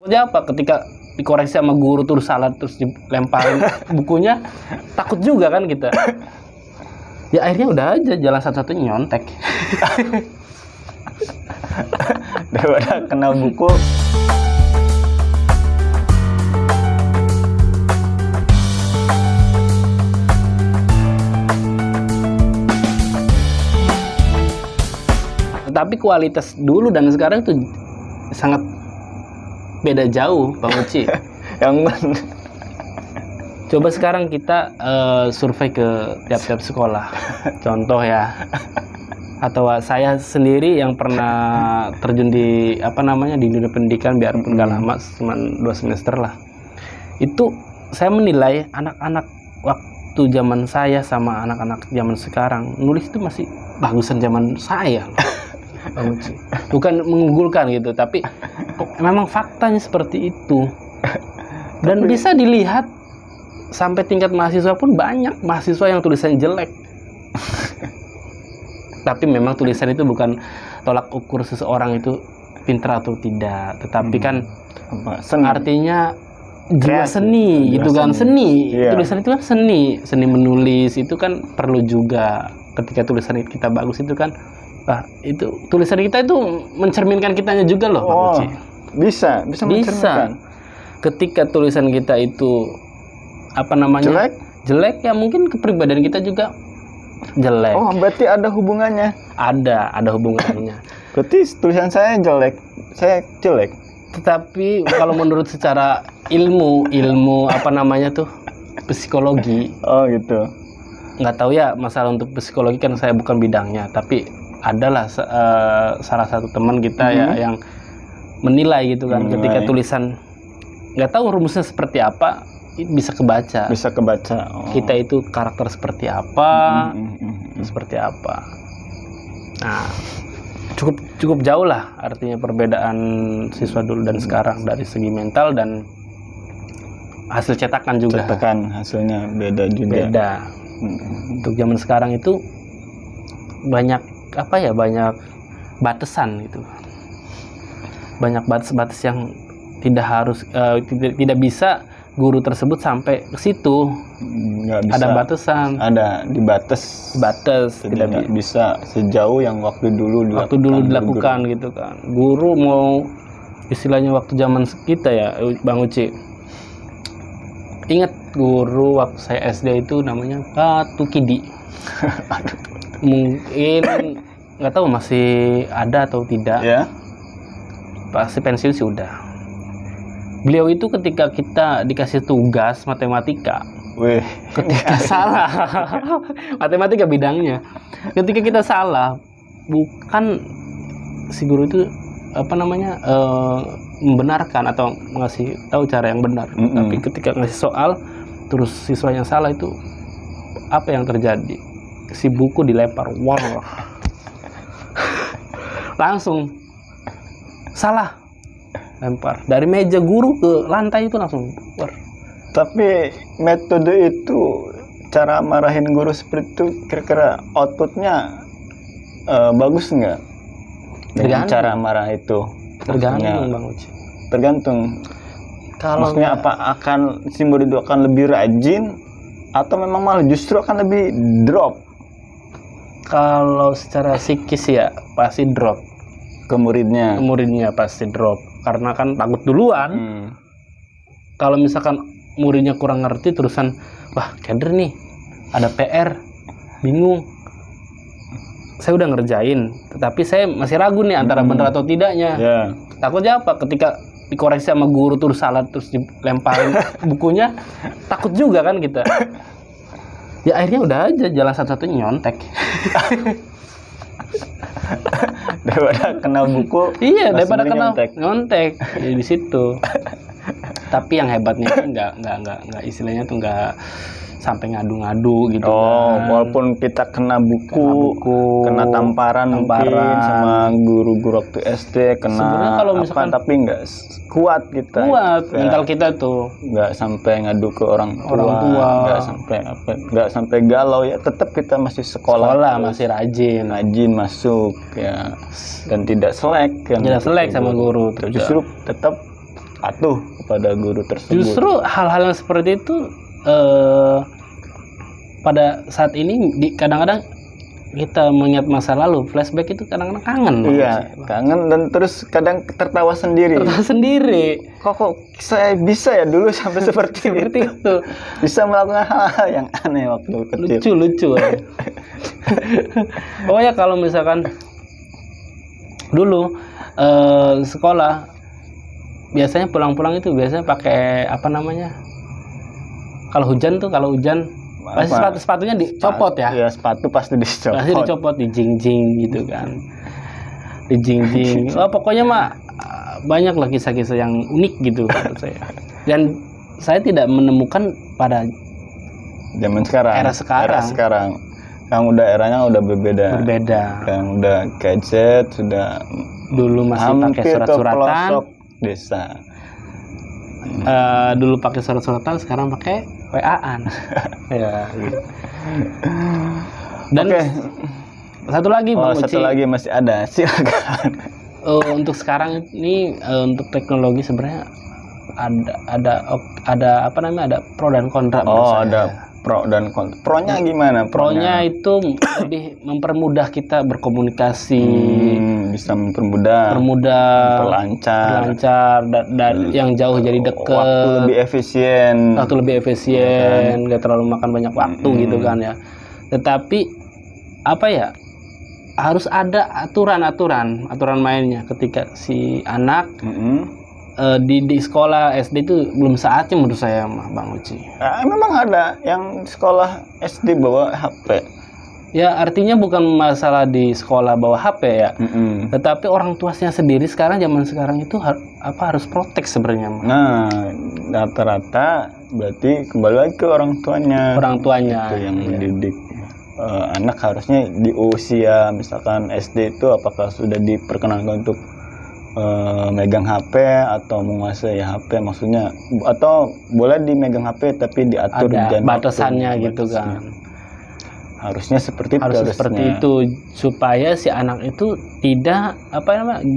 Apa ketika dikoreksi sama guru terus salah terus dilemparin bukunya, takut juga kan kita. Ya akhirnya udah aja jalan satu-satunya nyontek. Daripada kena buku. Tapi kualitas dulu dan sekarang tuh sangat beda jauh, Bang Uci. Yang mana? Coba sekarang kita survei ke tiap-tiap sekolah. Contoh ya. Atau saya sendiri yang pernah terjun di di dunia pendidikan, biarpun nggak lama, cuma 2 semester lah. Itu saya menilai anak-anak waktu zaman saya sama anak-anak zaman sekarang nulis itu masih bagusan zaman saya. Bukan mengunggulkan gitu, tapi memang faktanya seperti itu. Dan bisa dilihat sampai tingkat mahasiswa pun banyak mahasiswa yang tulisan jelek. Tapi memang tulisan itu bukan tolak ukur seseorang itu pintar atau tidak, tetapi kan artinya jiwa seni gitu kan, seni. Yeah. Tulisan itu kan seni menulis itu kan perlu juga. Ketika tulisan kita bagus itu kan, itu tulisan kita itu mencerminkan kitanya juga loh, Pak Uci. Bisa mencerminkan. Ketika tulisan kita itu jelek ya mungkin kepribadian kita juga jelek. Oh, berarti ada hubungannya. Ada hubungannya. Berarti tulisan saya jelek. Tetapi kalau menurut secara ilmu psikologi. Oh, gitu. Nggak tahu ya, masalah untuk psikologi kan saya bukan bidangnya, tapi adalah salah satu teman kita ya yang menilai gitu kan, ketika tulisan nggak tahu rumusnya seperti apa bisa kebaca. Oh. Kita itu karakter seperti apa, seperti apa. Nah, cukup jauh lah artinya perbedaan siswa dulu dan sekarang dari segi mental dan hasil cetakan juga. Cetakan hasilnya beda juga. Beda. Untuk zaman sekarang itu banyak batasan gitu. Banyak batas-batas yang tidak bisa guru tersebut sampai ke situ. Nggak bisa. Ada batasan. Ada dibatas. Tidak bisa sejauh yang waktu dulu dilakukan gitu kan. Guru mau istilahnya waktu zaman kita ya, Bang Uci. Ingat guru waktu saya SD itu namanya Pak Tukidi. Mungkin nggak tahu masih ada atau tidak. Ya. Pasti pensiun sih udah. Beliau itu ketika kita dikasih tugas matematika, ketika salah, matematika bidangnya, ketika kita salah, bukan si guru itu membenarkan atau ngasih tahu cara yang benar, tapi ketika ngasih soal terus siswa yang salah itu apa yang terjadi? Si buku dilempar, langsung salah. Lempar dari meja guru ke lantai itu langsung keluar. Tapi metode itu, cara marahin guru seperti itu, kira-kira outputnya bagus nggak? Dengan cara marah itu? Tergantung, Bang Uci. Tergantung. Maksudnya apa akan si murid itu akan lebih rajin atau memang malah justru akan lebih drop? Kalau secara psikis ya pasti drop. Ke muridnya pasti drop. Karena kan takut duluan. Kalau misalkan muridnya kurang ngerti terusan, wah keder nih, ada PR, bingung. Saya udah ngerjain, tetapi saya masih ragu nih antara benar atau tidaknya. Takutnya apa? Ketika dikoreksi sama guru terus salah terus dilemparin bukunya, takut juga kan kita. Ya akhirnya udah aja jalan satu-satunya nyontek. Daripada kena buku, daripada kena nyontek ya, di situ. Tapi yang hebatnya kan nggak istilahnya tuh nggak sampai ngadu-ngadu gitu. Walaupun kita kena buku, kena tamparan mungkin sama guru-guru waktu SD, kena kalau misalkan, tapi nggak kuat kita. Mental kita tuh nggak sampai ngadu ke orang tua. Nggak sampai galau ya. Tetap kita masih sekolah masih rajin masuk ya, dan tidak selek. Tidak selek sama guru. Justru tetap patuh kepada guru tersebut. Justru hal-hal yang seperti itu pada saat ini kadang-kadang kita mengingat masa lalu, flashback itu kadang-kadang kangen. Iya, kangen dan terus kadang tertawa sendiri. Tertawa sendiri. Kok saya bisa ya dulu sampai seperti itu. Bisa melakukan hal-hal yang aneh waktu kecil. Lucu ya. Oh ya, kalau misalkan dulu sekolah biasanya pulang-pulang itu biasanya pakai apa namanya? Kalau hujan pasti sepatunya dicopot ya. Iya, sepatu pasti dicopot. Pasti dicopot, dijingjing gitu kan. Dijingjing. Oh, pokoknya mah banyak lah kisah-kisah yang unik gitu menurut saya. Dan saya tidak menemukan pada zaman sekarang. Era sekarang. Yang udah eranya udah berbeda. Yang udah gadget, sudah dulu masih pakai surat-suratan. Desa. Dulu pakai surat-suratan, sekarang pakai WA-an. Ya, gitu. Dan satu lagi Bang Uci. Satu lagi masih ada, silakan. Untuk sekarang ini untuk teknologi sebenarnya ada apa namanya, ada pro dan kontra. Ada pro dan kontra. Pronya gimana? Pronya itu lebih mempermudah kita berkomunikasi, bisa mempermudah, memperlancar, dan yang jauh jadi dekat, waktu lebih efisien, nggak terlalu makan banyak waktu gitu kan ya. Tetapi apa ya, harus ada aturan mainnya ketika si anak di sekolah SD itu belum saatnya menurut saya, Bang Uci. Memang ada yang sekolah SD bawa HP. Ya, artinya bukan masalah di sekolah bawa HP ya, tetapi orang tuanya sendiri zaman sekarang itu harus protek sebenarnya. Nah, rata-rata berarti kembali lagi ke orang tuanya. Itu yang mendidik anak harusnya di usia misalkan SD itu apakah sudah diperkenankan untuk megang HP atau menguasai HP, maksudnya, atau boleh dimegang HP tapi diatur ada batasannya gitu kan. Harusnya seperti itu supaya si anak itu tidak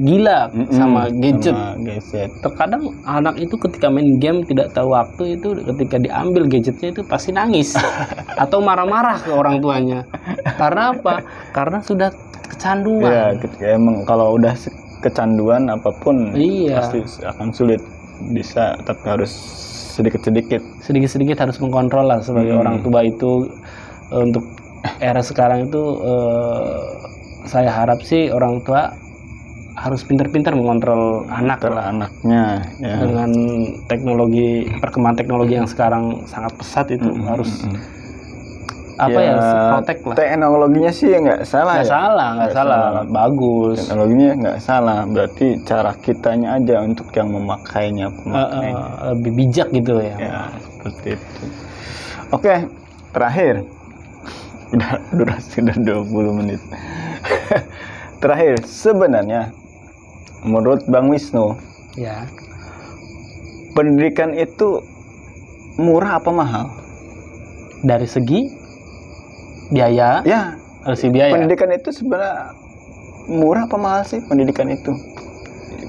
gila sama gadget. Terkadang anak itu ketika main game tidak tahu waktu, itu ketika diambil gadgetnya itu pasti nangis atau marah-marah ke orang tuanya. Karena apa? Karena sudah kecanduan. Ya, emang kalau udah kecanduan apapun pasti akan sulit bisa, tapi harus sedikit-sedikit harus mengkontrol lah sebagai orang tua itu. Untuk era sekarang itu saya harap sih orang tua harus pintar-pintar mengontrol anaknya ya. Dengan perkembangan teknologi yang sekarang sangat pesat itu harus protek lah. Teknologinya sih nggak salah, nggak salah, bagus. Teknologinya nggak salah, berarti cara kitanya aja untuk yang memakainya. Lebih bijak gitu ya. Seperti itu. Oke, terakhir. Durasi udah 20 menit. Terakhir, sebenarnya menurut Bang Wisnu, pendidikan itu murah apa mahal? Dari segi biaya? Ya, dari segi biaya. Pendidikan itu sebenarnya murah apa mahal sih pendidikan itu?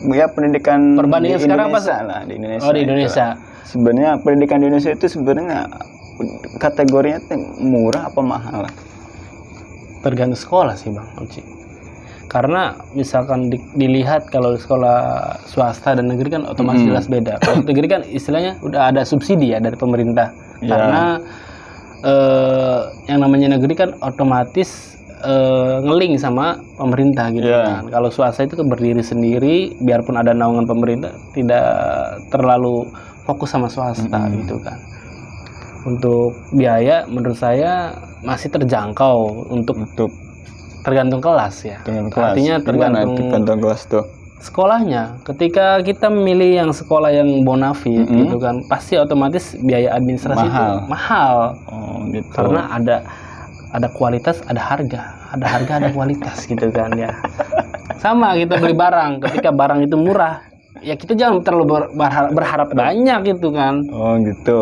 Ya, pendidikan perbandingan di sekarang Indonesia lah, di Indonesia. Di Indonesia. Sebenarnya pendidikan di Indonesia itu sebenarnya kategorinya murah apa mahal? Tergantung sekolah sih Bang Uci. Karena misalkan dilihat kalau sekolah swasta dan negeri kan otomatis jelas beda. Kalau negeri kan istilahnya udah ada subsidi ya dari pemerintah. Karena yang namanya negeri kan otomatis ngeling sama pemerintah gitu kan. Kalau swasta itu berdiri sendiri, biarpun ada naungan pemerintah tidak terlalu fokus sama swasta gitu kan. Untuk biaya menurut saya masih terjangkau untuk tergantung kelas ya. Artinya tergantung kelas tuh. Sekolahnya. Ketika kita memilih yang sekolah yang bonafit gitu kan, pasti otomatis biaya administrasi itu mahal. Gitu. Karena ada kualitas, ada harga, ada kualitas gitu kan ya. Sama kita beli barang, ketika barang itu murah, ya kita jangan terlalu berharap banyak gitu kan. Gitu.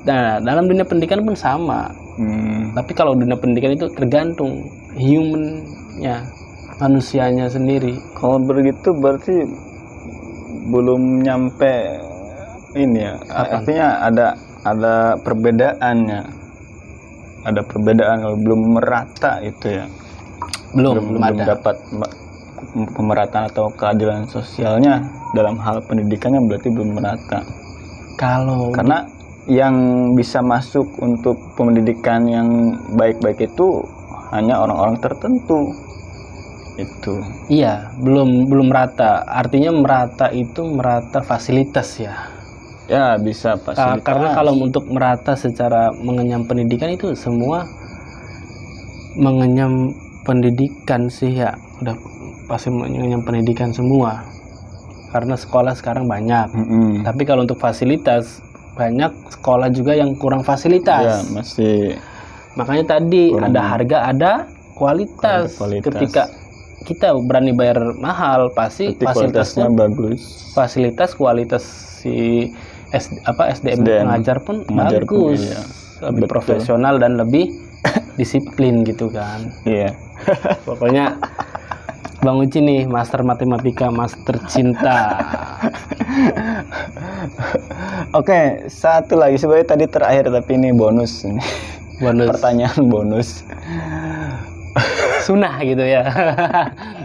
Nah, dalam dunia pendidikan pun sama. Tapi kalau dunia pendidikan itu tergantung human-nya, manusianya sendiri. Kalau begitu berarti belum nyampe ini ya, artinya ada perbedaannya. Ada perbedaan kalau belum merata itu ya. Belum ada. Dapat pemerataan atau keadilan sosialnya dalam hal pendidikannya berarti belum merata. Karena yang bisa masuk untuk pendidikan yang baik-baik itu hanya orang-orang tertentu. Itu. Iya, belum merata. Artinya merata itu merata fasilitas ya. Ya, bisa fasilitas. Karena kalau untuk merata secara mengenyam pendidikan itu semua mengenyam pendidikan sih ya. Udah pasti mengenyam pendidikan semua. Karena sekolah sekarang banyak. Tapi kalau untuk fasilitas, banyak sekolah juga yang kurang fasilitas. Ya, masih. Makanya tadi ada harga, ada kualitas. Ketika kita berani bayar mahal, pasti fasilitasnya bagus. Fasilitas kualitas si SDM pengajar pun bagus, iya. Lebih profesional dan lebih disiplin gitu kan. Iya. Pokoknya Bang Uci nih, master matematika, master cinta. Oke, satu lagi sebenarnya tadi terakhir tapi ini bonus. Pertanyaan bonus. Sunnah gitu ya.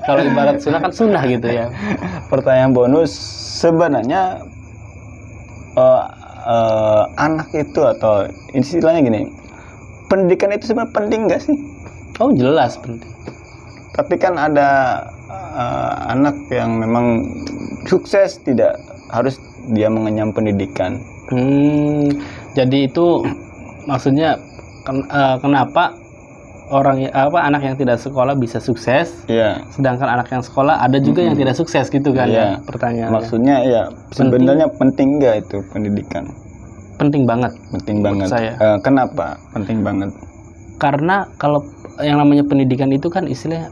Kalau ibarat sunnah kan sunnah gitu ya. Pertanyaan bonus, sebenarnya anak itu atau istilahnya gini, pendidikan itu sebenarnya penting nggak sih? Oh jelas penting. Tapi kan ada anak yang memang sukses tidak harus dia mengenyam pendidikan. Jadi itu maksudnya kenapa anak yang tidak sekolah bisa sukses, sedangkan anak yang sekolah ada juga yang tidak sukses gitu kan ya, pertanyaannya. Maksudnya ya sebenarnya penting nggak itu pendidikan? Penting banget. Penting banget. Saya. Kenapa penting banget? Karena kalau yang namanya pendidikan itu kan istilahnya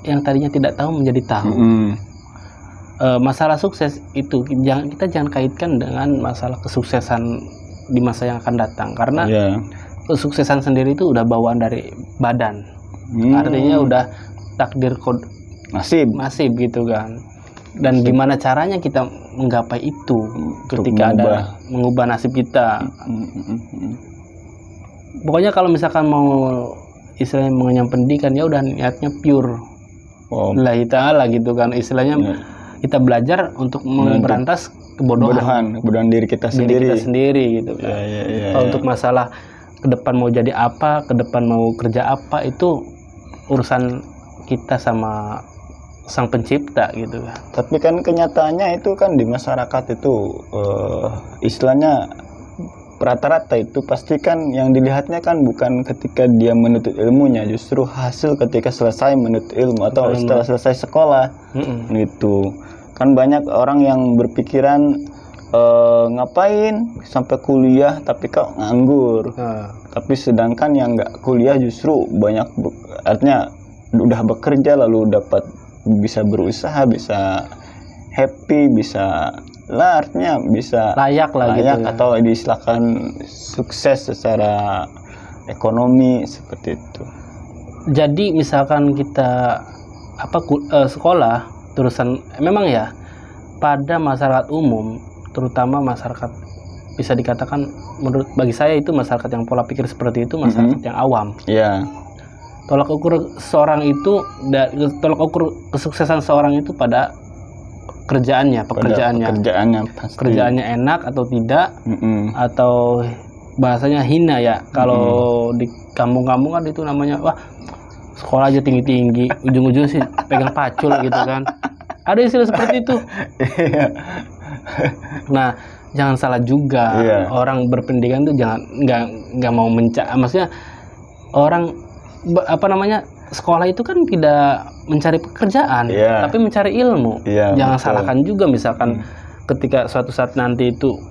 yang tadinya tidak tahu menjadi tahu. Masalah sukses itu kita jangan kaitkan dengan masalah kesuksesan di masa yang akan datang, karena kesuksesan sendiri itu udah bawaan dari badan. Artinya udah takdir nasib gitu kan. Dan gimana caranya kita menggapai itu ketika ada mengubah nasib kita. Pokoknya kalau misalkan mau istilahnya mengenyam pendidikan, ya udah niatnya pure. Lillahi ta'ala gitu kan. Istilahnya kita belajar untuk memberantas kebodohan diri kita sendiri gitu kan. Kalau untuk masalah ke depan mau jadi apa, ke depan mau kerja apa, itu urusan kita sama Sang Pencipta gitu kan. Tapi kan kenyataannya itu kan di masyarakat itu istilahnya rata-rata itu pasti kan yang dilihatnya kan bukan ketika dia menuntut ilmunya, justru hasil ketika selesai menuntut ilmu atau setelah selesai sekolah. Gitu. Kan banyak orang yang berpikiran ngapain sampai kuliah tapi kok nganggur. Tapi sedangkan yang nggak kuliah justru banyak, artinya udah bekerja lalu dapat bisa berusaha, bisa happy, bisa artinya bisa layak gitu ya. Atau diistilahkan sukses secara ekonomi seperti itu. Jadi misalkan kita sekolah terusan, memang ya pada masyarakat umum, terutama masyarakat bisa dikatakan bagi saya itu masyarakat yang pola pikir seperti itu masyarakat yang awam. Tolak ukur kesuksesan seorang itu pada pekerjaannya pasti. Kerjaannya enak atau tidak, atau bahasanya hina ya. Kalau di kampung-kampung kan itu namanya wah sekolah aja tinggi-tinggi, ujung-ujungnya sih pegang pacul gitu kan. Ada istilah seperti itu. Nah, jangan salah juga. Orang berpendidikan tuh jangan nggak mau maksudnya orang sekolah itu kan tidak mencari pekerjaan, tapi mencari ilmu. Jangan salahkan juga misalkan ketika suatu saat nanti itu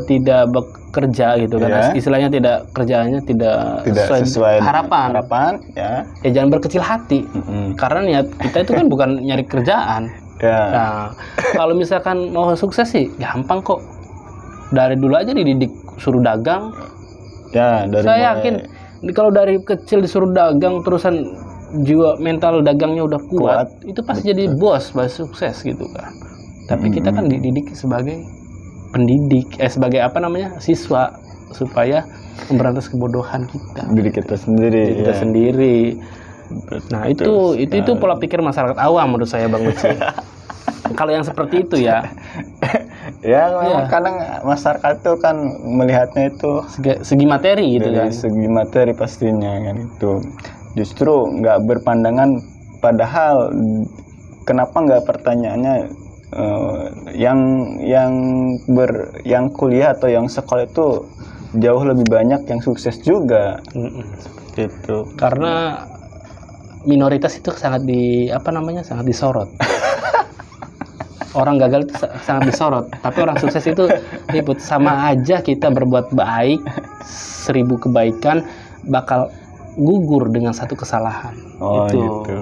tidak bekerja gitu kan, istilahnya kerjaannya tidak sesuai harapan ya jangan berkecil hati. Karena niat kita itu kan bukan nyari kerjaan. Nah, kalau misalkan mau sukses sih gampang kok, dari dulu aja dididik suruh dagang. Saya yakin kalau dari kecil disuruh dagang terusan jiwa mental dagangnya udah kuat, itu pasti jadi bos, sukses gitu kan. Tapi kita kan dididik sebagai pendidik, sebagai apa namanya, siswa, supaya memberantas kebodohan kita. Diri kita sendiri. Diri kita sendiri. Nah, itu pola pikir masyarakat awam menurut saya, Bang Uci. Kalau yang seperti itu ya. Ya, memang kadang masyarakat itu kan melihatnya itu segi materi gitu dari kan. segi materi pastinya kan itu. Justru nggak berpandangan, padahal kenapa nggak pertanyaannya yang kuliah atau yang sekolah itu jauh lebih banyak yang sukses juga. Gitu. Karena minoritas itu sangat sangat disorot. Orang gagal itu sangat disorot, tapi orang sukses itu ribut. Sama aja kita berbuat baik, 1000 kebaikan bakal gugur dengan satu kesalahan. Itu gitu.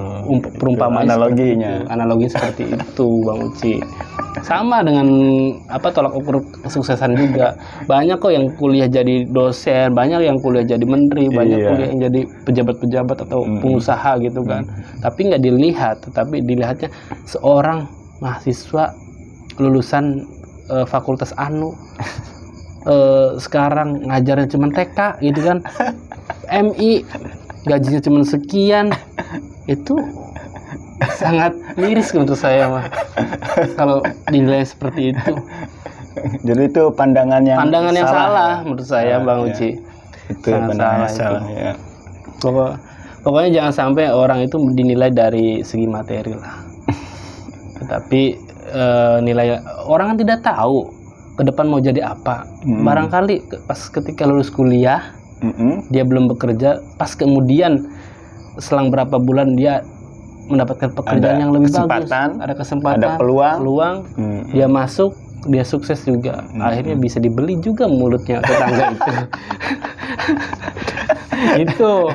Perumpamaan analoginya seperti itu, Bang Uci. Sama dengan tolak ukur kesuksesan juga. Banyak kok yang kuliah jadi dosen, banyak yang kuliah jadi menteri, banyak kuliah yang jadi pejabat-pejabat atau pengusaha gitu kan. Tapi nggak dilihat, tetapi dilihatnya seorang mahasiswa lulusan fakultas sekarang ngajarnya cuma TK gitu kan. MI gajinya cuma sekian. Itu sangat miris menurut saya mah kalau dinilai seperti itu. Jadi itu pandangan yang salah menurut saya, Bang Uci. Itu pandangan salah ya. Pokoknya jangan sampai orang itu dinilai dari segi materi lah. Tetapi nilai orang kan tidak tahu ke depan mau jadi apa. Barangkali pas ketika lulus kuliah dia belum bekerja, pas kemudian selang berapa bulan dia mendapatkan pekerjaan yang lebih bagus, ada kesempatan, ada peluang, dia masuk, dia sukses juga, akhirnya bisa dibeli juga mulutnya tetangga itu. Itu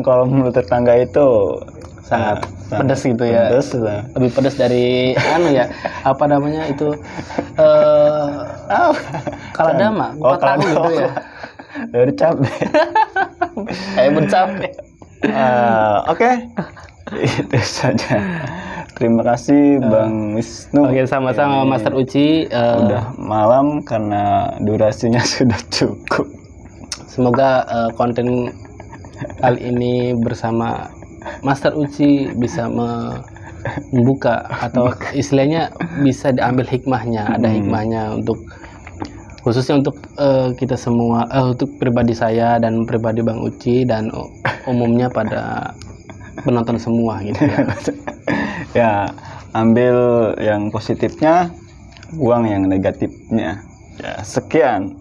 kalau mulut tetangga itu sangat pedas gitu ya, lebih pedas dari apa namanya itu kaladama, kupat tahu gitu ya, dari cabai. Bercabai. Oke. Itu saja. Terima kasih Bang Wisnu. Oke, sama-sama Master Uci. Udah malam karena durasinya sudah cukup. Semoga konten kali ini bersama Master Uci bisa membuka atau istilahnya bisa diambil hikmahnya, ada hikmahnya untuk khususnya untuk kita semua, untuk pribadi saya dan pribadi Bang Uci dan umumnya pada penonton semua gitu ya. Ya, ambil yang positifnya, buang yang negatifnya. Ya, sekian.